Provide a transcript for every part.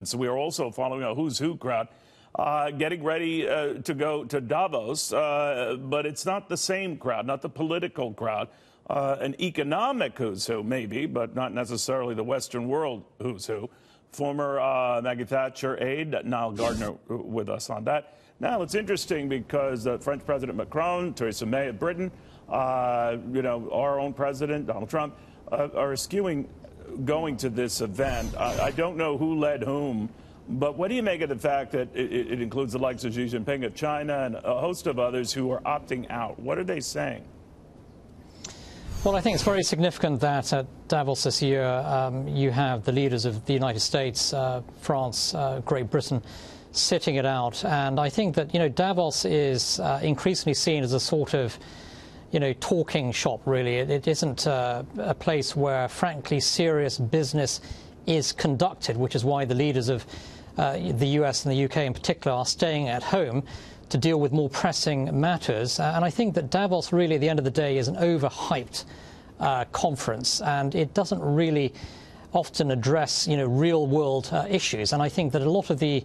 So we are also following a who's who crowd getting ready to go to Davos, but it's not the same crowd, not the political crowd. An economic who's who, maybe, but not necessarily the Western world who's who. Former Margaret Thatcher aide, Nile Gardiner, with us on that. Now, it's interesting because French President Macron, Theresa May of Britain, our own president, Donald Trump, are eschewing going to this event. I don't know who led whom, but what do you make of the fact that it includes the likes of Xi Jinping of China and a host of others who are opting out? What are they saying? Well, I think it's very significant that at Davos this year you have the leaders of the United States, France, Great Britain, sitting it out. And I think that, Davos is increasingly seen as a sort of, talking shop, really. It isn't a place where, frankly, serious business is conducted, which is why the leaders of the US and the UK in particular are staying at home to deal with more pressing matters. And I think that Davos really, at the end of the day, is an overhyped conference, and it doesn't really often address, real-world issues. And I think that a lot of the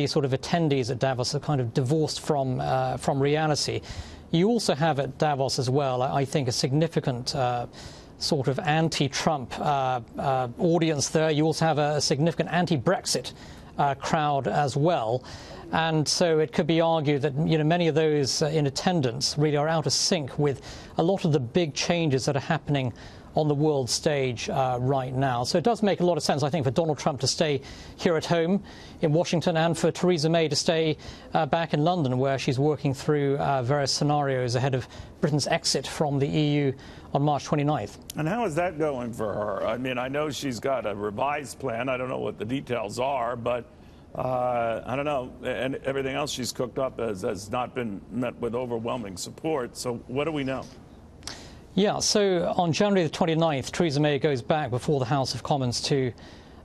sort of attendees at Davos are kind of divorced from reality. You also have at Davos as well, I think, a significant sort of anti-Trump audience there. You also have a significant anti-Brexit crowd as well. And so it could be argued that many of those in attendance really are out of sync with a lot of the big changes that are happening on the world stage right now. So it does make a lot of sense, I think, for Donald Trump to stay here at home in Washington and for Theresa May to stay back in London, where she's working through various scenarios ahead of Britain's exit from the EU on March 29th. And how is that going for her? I mean, I know she's got a revised plan. I don't know what the details are, but I don't know. And everything else she's cooked up has not been met with overwhelming support. So what do we know? Yeah, so on January the 29th, Theresa May goes back before the House of Commons to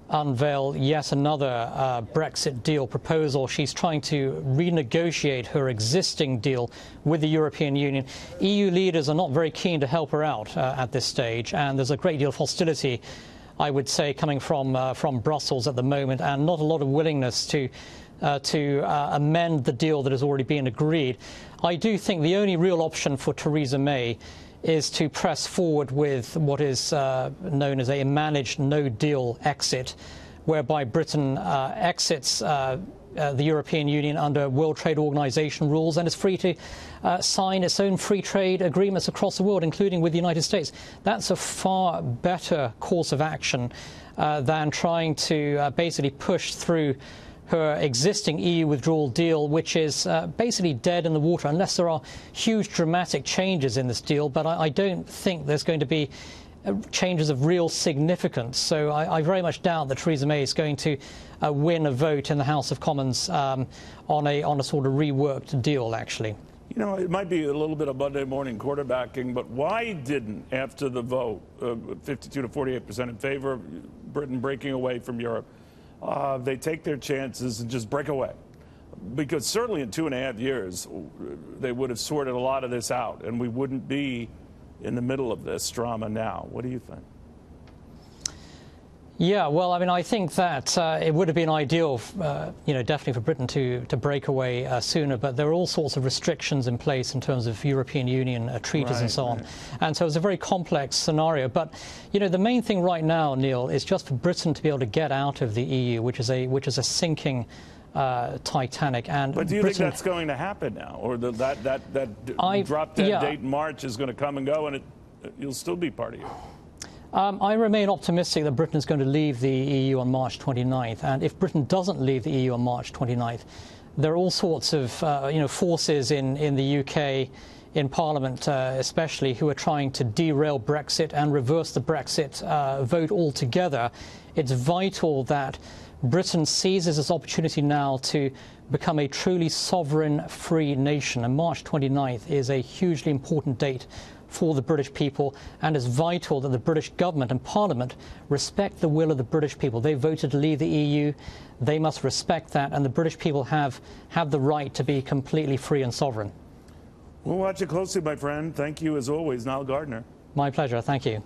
unveil yet another Brexit deal proposal. She's trying to renegotiate her existing deal with the European Union. EU leaders are not very keen to help her out at this stage, and there's a great deal of hostility, I would say, coming from Brussels at the moment, and not a lot of willingness to amend the deal that has already been agreed. I do think the only real option for Theresa May is to press forward with what is known as a managed no-deal exit, whereby Britain exits the European Union under World Trade Organization rules and is free to sign its own free trade agreements across the world, including with the United States. That's a far better course of action than trying to basically push through her existing EU withdrawal deal, which is basically dead in the water unless there are huge dramatic changes in this deal. But I don't think there's going to be changes of real significance. So I very much doubt that Theresa May is going to win a vote in the House of Commons on a sort of reworked deal, actually. It might be a little bit of Monday morning quarterbacking, but why didn't, after the vote, 52 to 48% in favor of Britain breaking away from Europe, they take their chances and just break away? Because certainly in 2.5 years, they would have sorted a lot of this out, and we wouldn't be in the middle of this drama now. What do you think? Yeah, well, I mean, I think that it would have been ideal, definitely for Britain to break away sooner, but there are all sorts of restrictions in place in terms of European Union treaties and so on. Right. And so it's a very complex scenario. But, the main thing right now, Neil, is just for Britain to be able to get out of the EU, which is a sinking Titanic. And but do you think that's going to happen now, or that drop-dead date in March is going to come and go, and you'll still be part of you? I remain optimistic that Britain is going to leave the EU on March 29th. And if Britain doesn't leave the EU on March 29th, there are all sorts of forces in the UK, in Parliament especially, who are trying to derail Brexit and reverse the Brexit vote altogether. It's vital that Britain seizes this opportunity now to become a truly sovereign, free nation. And March 29th is a hugely important date for the British people, and it's vital that the British government and Parliament respect the will of the British people. They voted to leave the EU. They must respect that, and the British people have the right to be completely free and sovereign. We'll watch it closely, my friend. Thank you, as always, Nile Gardiner. My pleasure. Thank you.